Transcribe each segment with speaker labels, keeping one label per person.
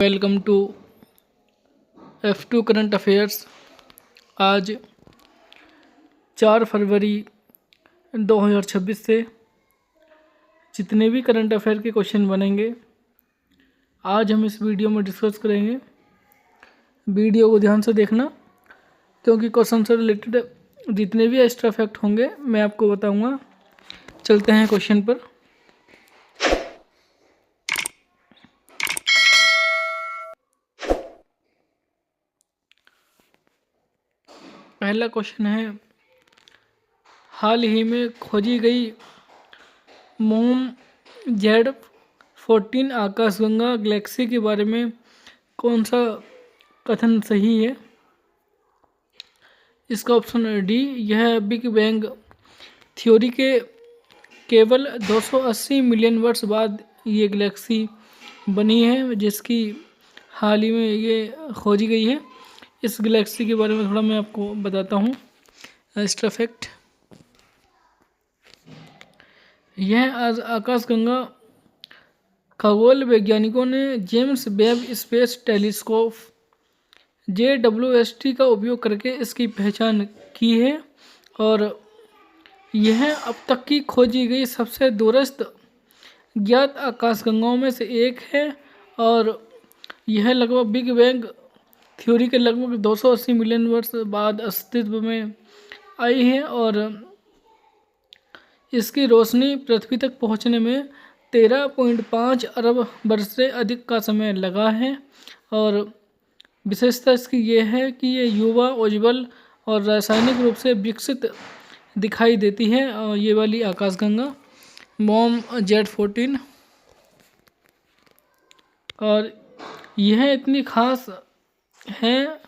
Speaker 1: Welcome to F2 current affairs. आज 4 फरवरी 2026 से जितने भी करंट अफेयर के क्वेश्चन बनेंगे आज हम इस वीडियो में डिस्कस करेंगे। वीडियो को ध्यान से देखना क्योंकि क्वेश्चन से रिलेटेड जितने भी एक्स्ट्रा फैक्ट होंगे मैं आपको बताऊंगा। चलते हैं क्वेश्चन पर। पहला क्वेश्चन है, हाल ही में खोजी गई मोम Z14 आकाशगंगा गैलेक्सी के बारे में कौन सा कथन सही है? इसका ऑप्शन है डी, यह बिग बैंग थ्योरी के केवल 280 मिलियन वर्ष बाद ये गैलेक्सी बनी है, जिसकी हाल ही में ये खोजी गई है। इस गैलेक्सी के बारे में थोड़ा मैं आपको बताता हूँ एक्स्ट्रा फैक्ट। यह आकाशगंगा खगोल वैज्ञानिकों ने James Webb space telescope JWST का उपयोग करके इसकी पहचान की है और यह अब तक की खोजी गई सबसे दूरस्थ ज्ञात आकाशगंगाओं में से एक है और यह लगभग बिग बैंग थ्योरी के लगभग 280 मिलियन वर्ष बाद अस्तित्व में आई है और इसकी रोशनी पृथ्वी तक पहुंचने में 13.5 अरब वर्ष से अधिक का समय लगा है और विशेषता इसकी ये है कि ये युवा, उज्ज्वल और रासायनिक रूप से विकसित दिखाई देती है। और ये वाली आकाशगंगा मोम Z14 और यह इतनी खास है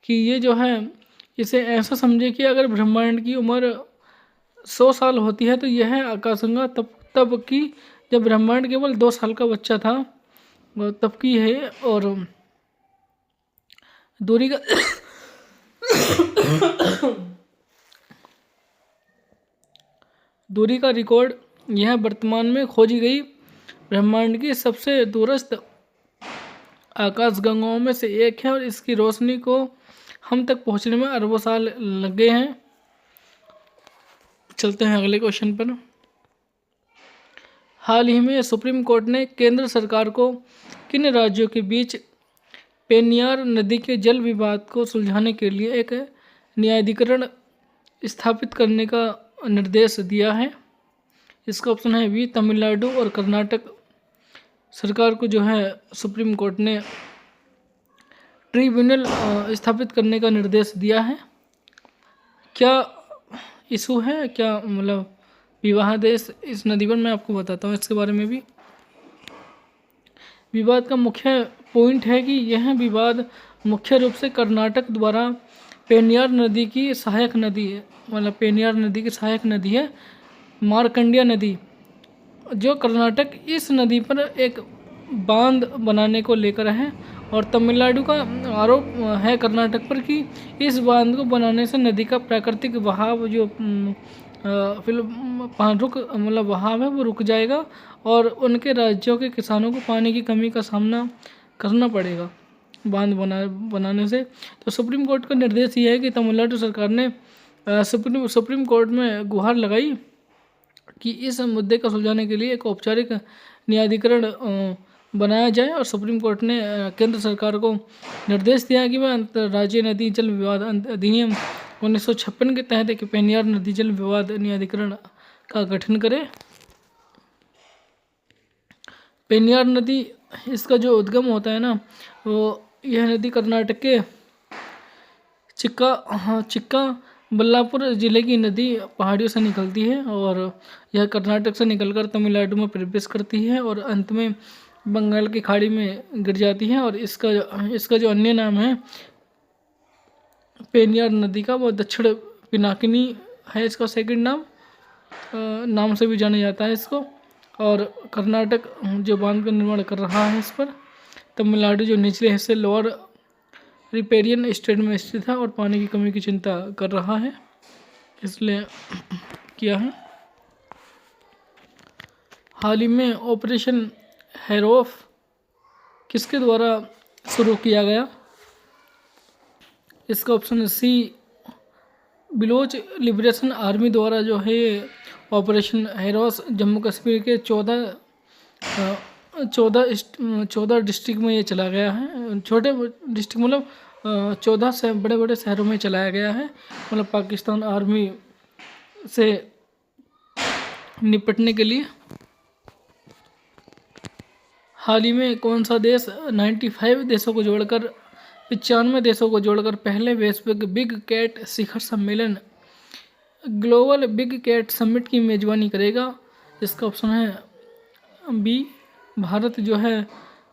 Speaker 1: कि ये जो है इसे ऐसा समझे कि अगर ब्रह्मांड की उम्र 100 साल होती है तो यह आकाशगंगा तब की जब ब्रह्मांड केवल 2 साल का बच्चा था तब की है। और दूरी का दूरी का रिकॉर्ड यह वर्तमान में खोजी गई ब्रह्मांड की सबसे दूरस्थ आकाशगंगाओं में से एक है और इसकी रोशनी को हम तक पहुंचने में अरबों साल लग गए हैं। चलते हैं अगले क्वेश्चन पर। हाल ही में सुप्रीम कोर्ट ने केंद्र सरकार को किन राज्यों के बीच पेनियार नदी के जल विवाद को सुलझाने के लिए एक न्यायाधिकरण स्थापित करने का निर्देश दिया है? इसका ऑप्शन है बी, तमिलनाडु और कर्नाटक सरकार को जो है सुप्रीम कोर्ट ने ट्रिब्यूनल स्थापित करने का निर्देश दिया है। क्या इशू है, क्या मतलब विवाद है इस नदी पर, मैं आपको बताता हूँ इसके बारे में भी। विवाद का मुख्य पॉइंट है कि यह विवाद मुख्य रूप से कर्नाटक द्वारा पेनियार नदी की सहायक नदी है, मतलब पेनियार नदी की सहायक नदी है मार्कंडिया नदी, जो कर्नाटक इस नदी पर एक बांध बनाने को लेकर है और तमिलनाडु का आरोप है कर्नाटक पर कि इस बांध को बनाने से नदी का प्राकृतिक बहाव जो फिर बहाव है वो रुक जाएगा और उनके राज्यों के किसानों को पानी की कमी का सामना करना पड़ेगा बांध बनाने से। तो सुप्रीम कोर्ट का निर्देश ये है कि तमिलनाडु सरकार ने सुप्रीम कोर्ट में गुहार लगाई कि इस मुद्दे को सुलझाने के लिए एक औपचारिक न्यायाधिकरण बनाया जाए और सुप्रीम कोर्ट ने केंद्र सरकार को निर्देश दिया कि वह अंतर्राज्यीय नदी जल विवाद अधिनियम 1956 के तहत एक पेनियार नदी जल विवाद न्यायाधिकरण का गठन करे। पेनियार नदी इसका जो उद्गम होता है ना, वो यह नदी कर्नाटक के चिक्का बल्लापुर जिले की नदी पहाड़ियों से निकलती है और यह कर्नाटक से निकलकर तमिलनाडु में प्रवेश करती है और अंत में बंगाल की खाड़ी में गिर जाती है। और इसका जो अन्य नाम है पेनियार नदी का, वो दक्षिण पिनाकिनी है इसका सेकंड नाम से भी जाना जाता है इसको। और कर्नाटक जो बांध का निर्माण कर रहा है इस पर, तमिलनाडु जो निचले हिस्से लोअर रिपेरियन स्टेट में स्थित है और पानी की कमी की चिंता कर रहा है, इसलिए किया है। हाल ही में ऑपरेशन हेरोफ किसके द्वारा शुरू किया गया? इसका ऑप्शन है सी, बिलोच लिबरेशन आर्मी द्वारा जो है ऑपरेशन हेरोस जम्मू कश्मीर के 14 डिस्ट्रिक्ट में ये चला गया है। छोटे डिस्ट्रिक्ट मतलब 14 से बड़े बड़े शहरों में चलाया गया है, मतलब पाकिस्तान आर्मी से निपटने के लिए। हाल ही में कौन सा देश 95 देशों को जोड़कर 95 देशों को जोड़कर पहले वैश्विक बिग कैट शिखर सम्मेलन ग्लोबल बिग कैट समिट की मेजबानी करेगा? इसका ऑप्शन है बी, भारत जो है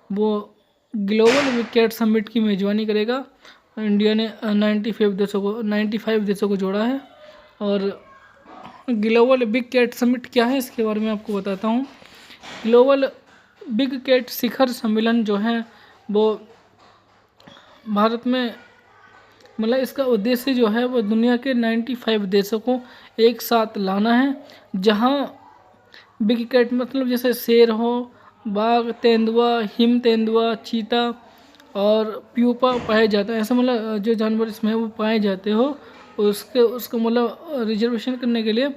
Speaker 1: वो ग्लोबल बिग कैट समिट की मेजबानी करेगा। इंडिया ने 95 देशों को जोड़ा है। और ग्लोबल बिग कैट समिट क्या है इसके बारे में आपको बताता हूँ। ग्लोबल बिग कैट शिखर सम्मेलन जो है वो भारत में, मतलब इसका उद्देश्य जो है वो दुनिया के 95 देशों को एक साथ लाना है, जहाँ बिग कैट मतलब जैसे शेर हो, बाघ, तेंदुआ, हिम तेंदुआ, चीता और प्यूपा पाए जाते हैं। ऐसा मतलब जो जानवर इसमें वो पाए जाते हो उसको मतलब रिजर्वेशन करने के लिए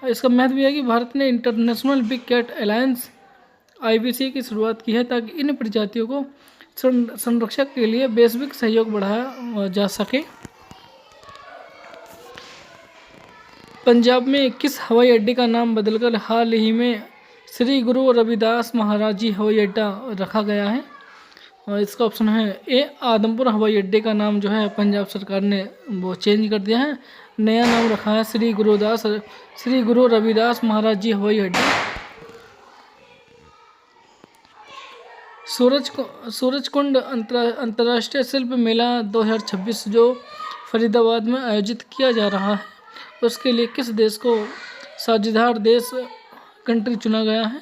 Speaker 1: इसका महत्व यह है कि भारत ने international big cat alliance IBC की शुरुआत की है, ताकि इन प्रजातियों को संरक्षण के लिए वैश्विक सहयोग बढ़ाया जा सके। पंजाब में किस हवाई अड्डे का नाम बदलकर हाल ही में श्री गुरु रविदास महाराज जी हवाई अड्डा रखा गया है? और इसका ऑप्शन है ए, आदमपुर हवाई अड्डे का नाम जो है पंजाब सरकार ने वो चेंज कर दिया है, नया नाम रखा है श्री गुरु रविदास महाराज जी हवाई अड्डा। सूरजकुंड अंतर्राष्ट्रीय शिल्प मेला 2026 जो फरीदाबाद में आयोजित किया जा रहा है, उसके लिए किस देश को साझेदार देश कंट्री चुना गया है?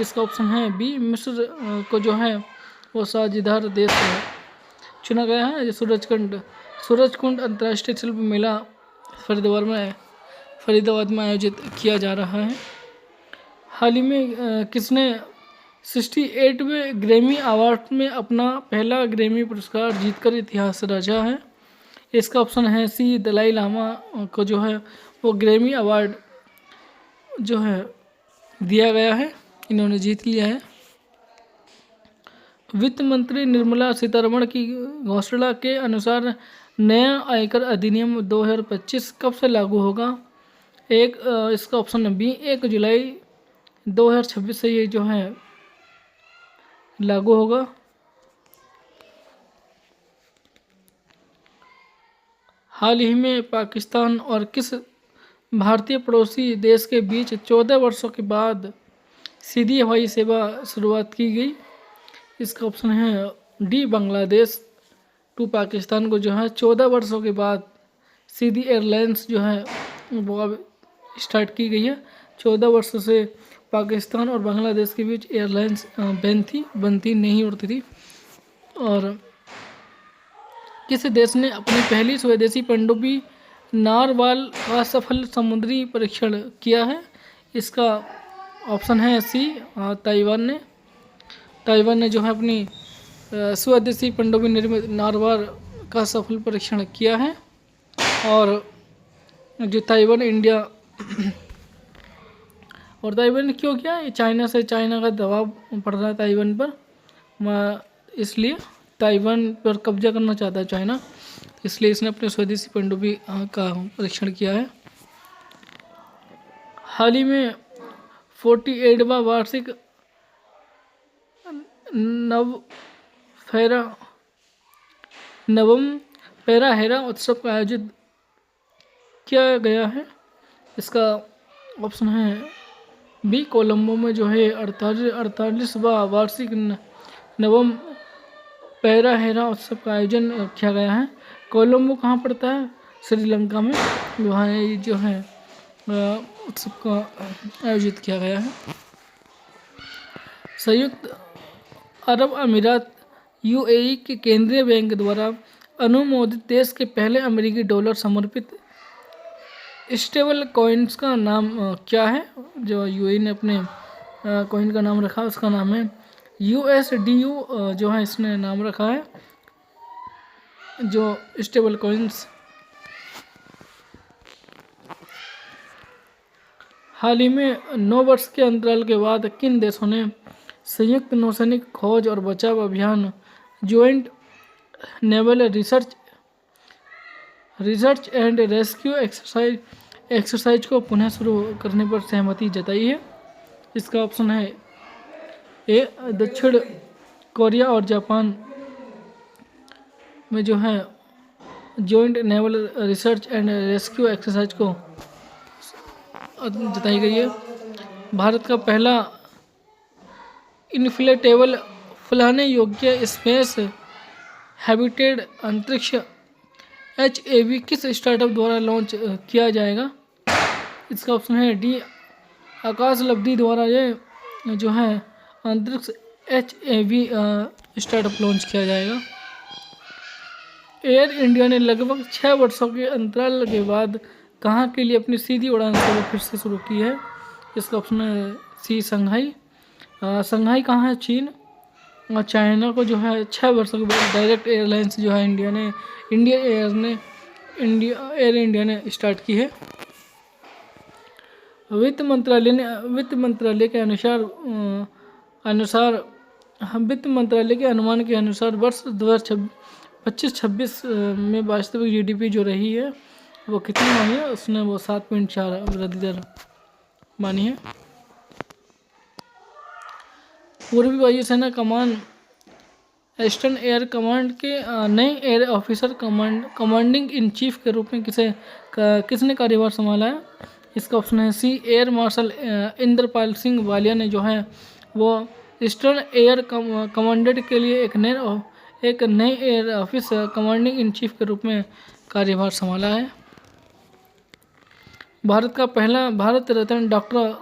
Speaker 1: इसका ऑप्शन है बी, मिस्र को जो है वो साझेदार देश चुना गया है। सूरजकुंड अंतर्राष्ट्रीय शिल्प मेला फरीदाबाद में आयोजित किया जा रहा है। हाल ही में किसने 68वें ग्रैमी अवार्ड में अपना पहला ग्रैमी पुरस्कार जीतकर इतिहास रचा है? इसका ऑप्शन है सी, दलाई लामा को जो है वो ग्रैमी अवार्ड जो है दिया गया है, इन्होंने जीत लिया है। वित्त मंत्री निर्मला सीतारमण की घोषणा के अनुसार नया आयकर अधिनियम 2025 कब से लागू होगा? इसका ऑप्शन है बी, 1 जुलाई 2026 से ये जो है लागू होगा। हाल ही में पाकिस्तान और किस भारतीय पड़ोसी देश के बीच 14 वर्षों के बाद सीधी हवाई सेवा शुरुआत की गई? इसका ऑप्शन है डी, बांग्लादेश टू पाकिस्तान को जो है 14 वर्षों के बाद सीधी एयरलाइंस जो है वो अब स्टार्ट की गई है। 14 वर्षों से पाकिस्तान और बांग्लादेश के बीच एयरलाइंस बनती नहीं उड़ती थी। और किस देश ने अपनी पहली स्वदेशी पनडुब्बी नारवाल का सफल समुद्री परीक्षण किया है? इसका ऑप्शन है सी, ताइवान ने जो है अपनी स्वदेशी पनडुब्बी निर्मित नारवाल का सफल परीक्षण किया है। और जो ताइवान इंडिया और ताइवान ने क्यों किया? चाइना का दबाव पड़ रहा है ताइवान पर, इसलिए ताइवान पर कब्जा करना चाहता है चाइना, इसलिए इसने अपने स्वदेशी पनडुब्बी का परीक्षण किया है। हाल ही में 48वां वार्षिक नवम पैरा हेरा उत्सव का आयोजित किया गया है? इसका ऑप्शन है बी, कोलंबो में जो है 48वां वार्षिक नवम पैरा हेरा उत्सव का आयोजन किया गया है। कोलंबो कहाँ पड़ता है? श्रीलंका में, वहाँ जो है उत्सव का आयोजित किया गया है। संयुक्त अरब अमीरात UAE के केंद्रीय बैंक द्वारा अनुमोदित देश के पहले अमेरिकी डॉलर समर्पित स्टेबल कॉइन्स का नाम क्या है? जो UAE ने अपने कॉइन का नाम रखा उसका नाम है USDU जो है इसने नाम रखा है, जो स्टेबल कॉइन्स। हाल ही में 9 वर्ष के अंतराल के बाद किन देशों ने संयुक्त नौसैनिक खोज और बचाव अभियान joint naval research and rescue exercise को पुनः शुरू करने पर सहमति जताई है? इसका ऑप्शन है ए दक्षिण कोरिया और जापान में जो है joint naval research and rescue exercise को जताई गई है। भारत का पहला इन्फ्लेटेबल फुलाने योग्य स्पेस हैबिटेट अंतरिक्ष HAV किस स्टार्टअप द्वारा लॉन्च किया जाएगा? इसका ऑप्शन है डी आकाशलब्धि द्वारा ये जो है अंतरिक्ष HAV स्टार्टअप लॉन्च किया जाएगा। एयर इंडिया ने लगभग 6 वर्षों के अंतराल के बाद कहाँ के लिए अपनी सीधी उड़ान सेवा फिर से शुरू की है? इसका ऑप्शन है सी शंघाई। शंघाई कहाँ है? चीन। और चाइना को जो है 6 वर्षों के बाद डायरेक्ट एयरलाइंस जो है एयर इंडिया ने स्टार्ट की है। वित्त मंत्रालय के अनुमान के अनुसार वर्ष 2025-26 में वास्तविक GDP जो रही है वो कितनी मानी है? उसने वो 7.4 वृद्धि दर मानी है। पूर्वी वायुसेना कमान ईस्टर्न एयर कमांड के नए air officer commanding in chief के रूप में किसने कार्यभार संभाला है? इसका ऑप्शन है सी एयर मार्शल इंद्रपाल सिंह वालिया ने जो है वो ईस्टर्न एयर कमांडेंट के लिए एक नए air officer commanding in chief के रूप में कार्यभार संभाला है। भारत का पहला भारत रत्न डॉक्टर